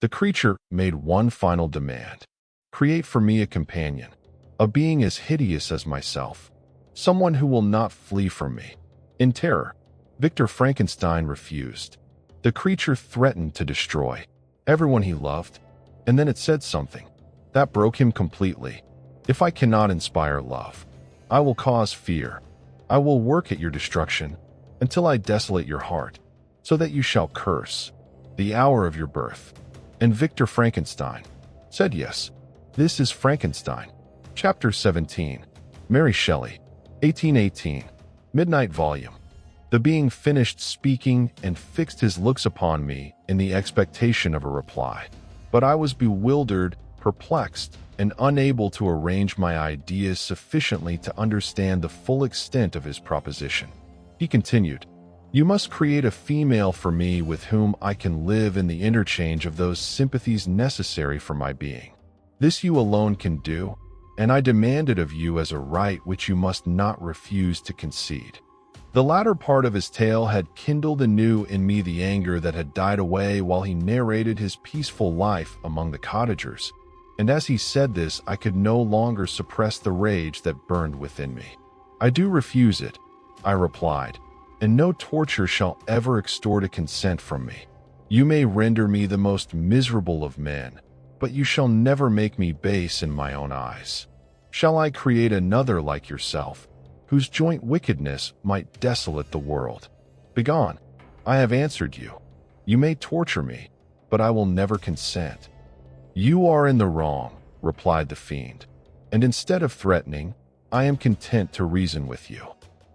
The creature made one final demand. Create for me a companion, a being as hideous as myself, someone who will not flee from me. In terror, Victor Frankenstein refused. The creature threatened to destroy everyone he loved, and then it said something that broke him completely. If I cannot inspire love, I will cause fear. I will work at your destruction until I desolate your heart, so that you shall curse the hour of your birth. And Victor Frankenstein said yes. This is Frankenstein. Chapter 17. Mary Shelley, 1818. Midnight Volume. The being finished speaking and fixed his looks upon me in the expectation of a reply. But I was bewildered, perplexed, and unable to arrange my ideas sufficiently to understand the full extent of his proposition. He continued, "You must create a female for me with whom I can live in the interchange of those sympathies necessary for my being. This you alone can do, and I demand it of you as a right which you must not refuse to concede." The latter part of his tale had kindled anew in me the anger that had died away while he narrated his peaceful life among the cottagers, and as he said this I could no longer suppress the rage that burned within me. "I do refuse it," I replied, "and no torture shall ever extort a consent from me. You may render me the most miserable of men, but you shall never make me base in my own eyes. Shall I create another like yourself, whose joint wickedness might desolate the world? Begone, I have answered you. You may torture me, but I will never consent." "You are in the wrong," replied the fiend, "and instead of threatening, I am content to reason with you.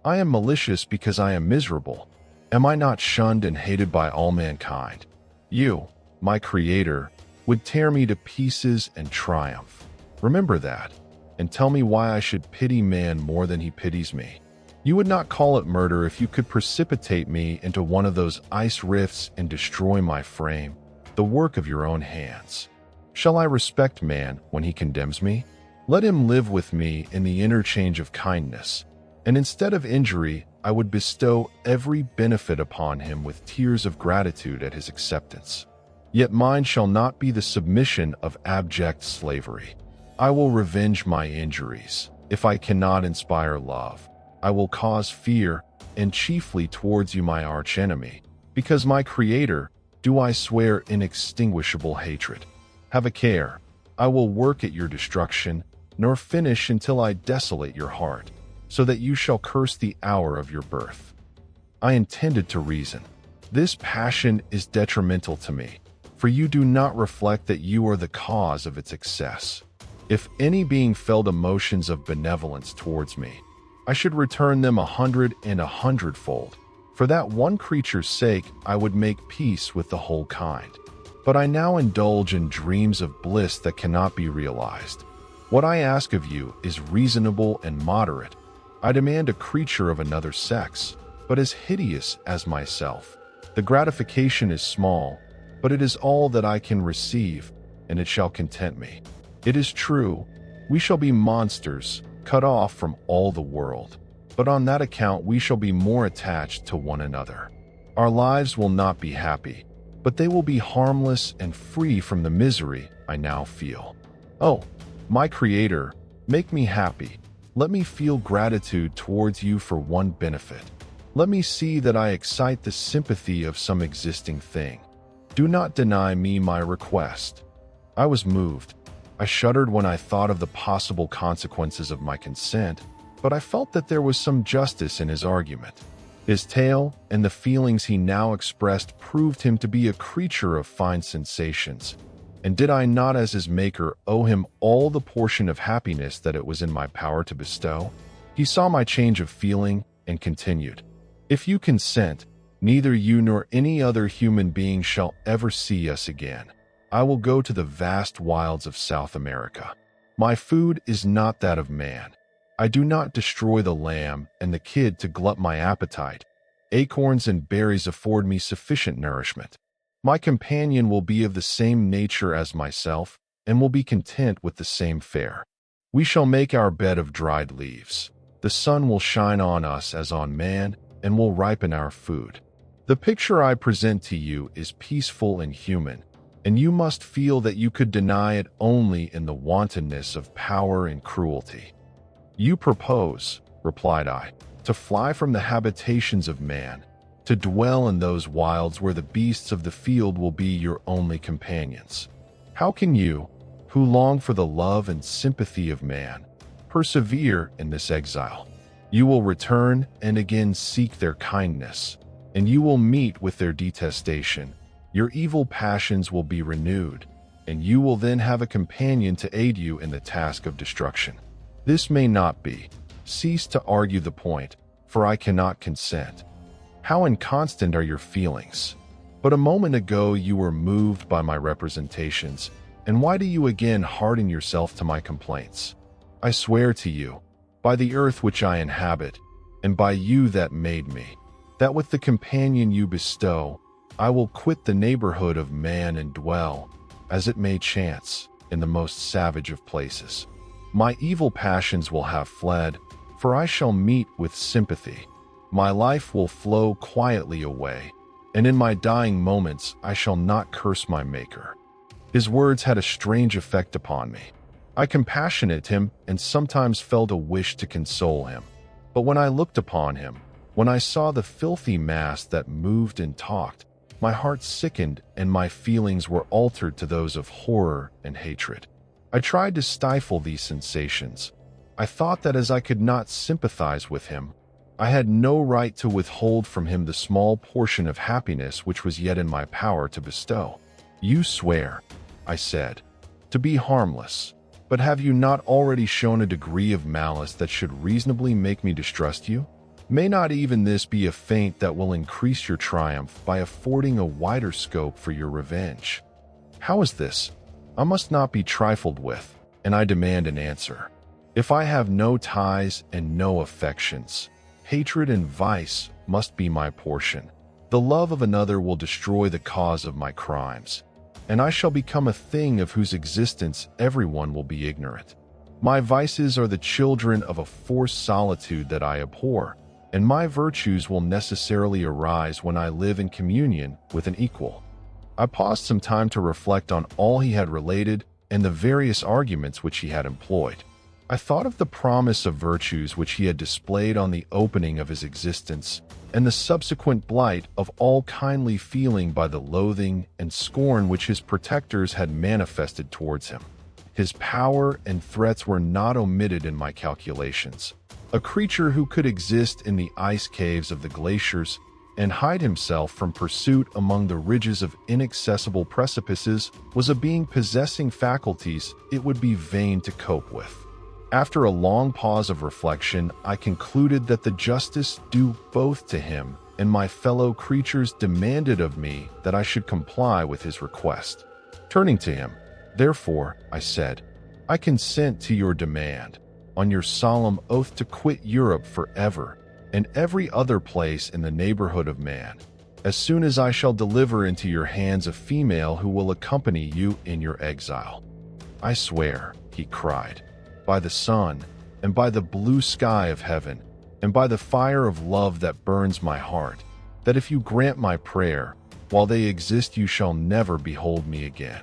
I am malicious because I am miserable. Am I not shunned and hated by all mankind? You, my creator, would tear me to pieces and triumph. Remember that, and tell me why I should pity man more than he pities me. You would not call it murder if you could precipitate me into one of those ice rifts and destroy my frame, the work of your own hands. Shall I respect man when he condemns me? Let him live with me in the interchange of kindness, and instead of injury, I would bestow every benefit upon him with tears of gratitude at his acceptance. Yet mine shall not be the submission of abject slavery. I will revenge my injuries. If I cannot inspire love, I will cause fear, and chiefly towards you, my archenemy, because my creator, do I swear inextinguishable hatred. Have a care. I will work at your destruction, nor finish until I desolate your heart, so that you shall curse the hour of your birth." I intended to reason. "This passion is detrimental to me, for you do not reflect that you are the cause of its excess. If any being felt emotions of benevolence towards me, I should return them 100 and 100-fold. For that one creature's sake, I would make peace with the whole kind. But I now indulge in dreams of bliss that cannot be realized. What I ask of you is reasonable and moderate. I demand a creature of another sex, but as hideous as myself. The gratification is small, but it is all that I can receive, and it shall content me. It is true, we shall be monsters, cut off from all the world, but on that account we shall be more attached to one another. Our lives will not be happy, but they will be harmless and free from the misery I now feel. Oh, my Creator, make me happy. Let me feel gratitude towards you for one benefit. Let me see that I excite the sympathy of some existing thing. Do not deny me my request." I was moved. I shuddered when I thought of the possible consequences of my consent, but I felt that there was some justice in his argument. His tale and the feelings he now expressed proved him to be a creature of fine sensations, and did I not as his maker owe him all the portion of happiness that it was in my power to bestow? He saw my change of feeling and continued, "If you consent, neither you nor any other human being shall ever see us again. I will go to the vast wilds of South America. My food is not that of man. I do not destroy the lamb and the kid to glut my appetite. Acorns and berries afford me sufficient nourishment. My companion will be of the same nature as myself, and will be content with the same fare. We shall make our bed of dried leaves. The sun will shine on us as on man, and will ripen our food. The picture I present to you is peaceful and human, and you must feel that you could deny it only in the wantonness of power and cruelty. You propose, replied I, to fly from the habitations of man, to dwell in those wilds where the beasts of the field will be your only companions. How can you, who long for the love and sympathy of man, persevere in this exile? You will return and again seek their kindness, and you will meet with their detestation. Your evil passions will be renewed, and you will then have a companion to aid you in the task of destruction. This may not be. Cease to argue the point, for I cannot consent. How inconstant are your feelings? But a moment ago you were moved by my representations, and why do you again harden yourself to my complaints? I swear to you, by the earth which I inhabit, and by you that made me, that with the companion you bestow, I will quit the neighborhood of man and dwell, as it may chance, in the most savage of places. My evil passions will have fled, for I shall meet with sympathy. My life will flow quietly away, and in my dying moments I shall not curse my Maker. His words had a strange effect upon me. I compassionated him and sometimes felt a wish to console him. But when I looked upon him, when I saw the filthy mass that moved and talked, my heart sickened and my feelings were altered to those of horror and hatred. I tried to stifle these sensations. I thought that as I could not sympathize with him, I had no right to withhold from him the small portion of happiness which was yet in my power to bestow. You swear, I said, to be harmless, but have you not already shown a degree of malice that should reasonably make me distrust you? May not even this be a feint that will increase your triumph by affording a wider scope for your revenge? How is this? I must not be trifled with, and I demand an answer. If I have no ties and no affections, hatred and vice must be my portion. The love of another will destroy the cause of my crimes, and I shall become a thing of whose existence everyone will be ignorant. My vices are the children of a forced solitude that I abhor, and my virtues will necessarily arise when I live in communion with an equal. I paused some time to reflect on all he had related and the various arguments which he had employed. I thought of the promise of virtues which he had displayed on the opening of his existence, and the subsequent blight of all kindly feeling by the loathing and scorn which his protectors had manifested towards him. His power and threats were not omitted in my calculations. A creature who could exist in the ice caves of the glaciers and hide himself from pursuit among the ridges of inaccessible precipices was a being possessing faculties it would be vain to cope with. After a long pause of reflection, I concluded that the justice due both to him and my fellow creatures demanded of me that I should comply with his request. Turning to him, therefore, I said, I consent to your demand, on your solemn oath to quit Europe forever and every other place in the neighborhood of man, as soon as I shall deliver into your hands a female who will accompany you in your exile. I swear, he cried, by the sun, and by the blue sky of heaven, and by the fire of love that burns my heart, that if you grant my prayer, while they exist you shall never behold me again.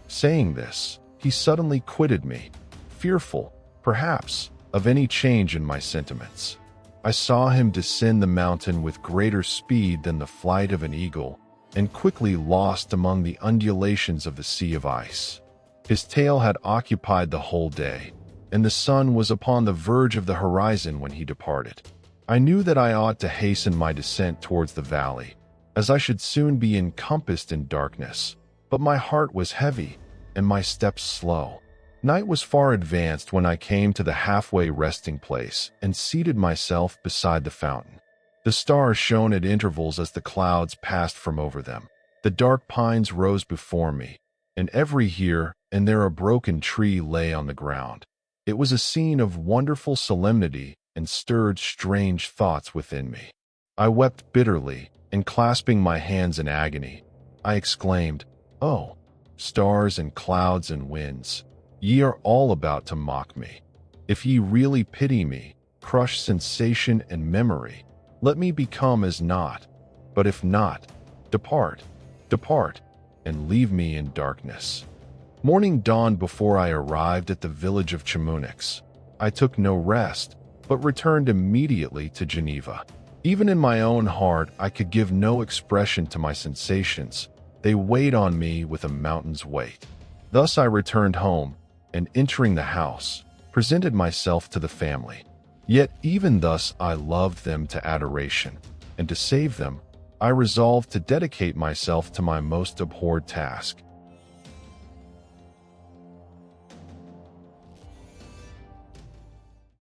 Saying this, he suddenly quitted me, fearful, perhaps, of any change in my sentiments. I saw him descend the mountain with greater speed than the flight of an eagle, and quickly lost among the undulations of the sea of ice. His tale had occupied the whole day, and the sun was upon the verge of the horizon when he departed. I knew that I ought to hasten my descent towards the valley, as I should soon be encompassed in darkness, but my heart was heavy, and my steps slow. Night was far advanced when I came to the halfway resting place and seated myself beside the fountain. The stars shone at intervals as the clouds passed from over them. The dark pines rose before me, and every here and there a broken tree lay on the ground. It was a scene of wonderful solemnity and stirred strange thoughts within me. I wept bitterly, and clasping my hands in agony, I exclaimed, "Oh, stars and clouds and winds, ye are all about to mock me. If ye really pity me, crush sensation and memory. Let me become as naught. But if not, depart, depart. and leave me in darkness. Morning dawned before I arrived at the village of Chamonix. I took no rest, but returned immediately to Geneva. Even in my own heart, I could give no expression to my sensations. They weighed on me with a mountain's weight. Thus I returned home, and entering the house, presented myself to the family. Yet even thus I loved them to adoration, and to save them, I resolved to dedicate myself to my most abhorred task.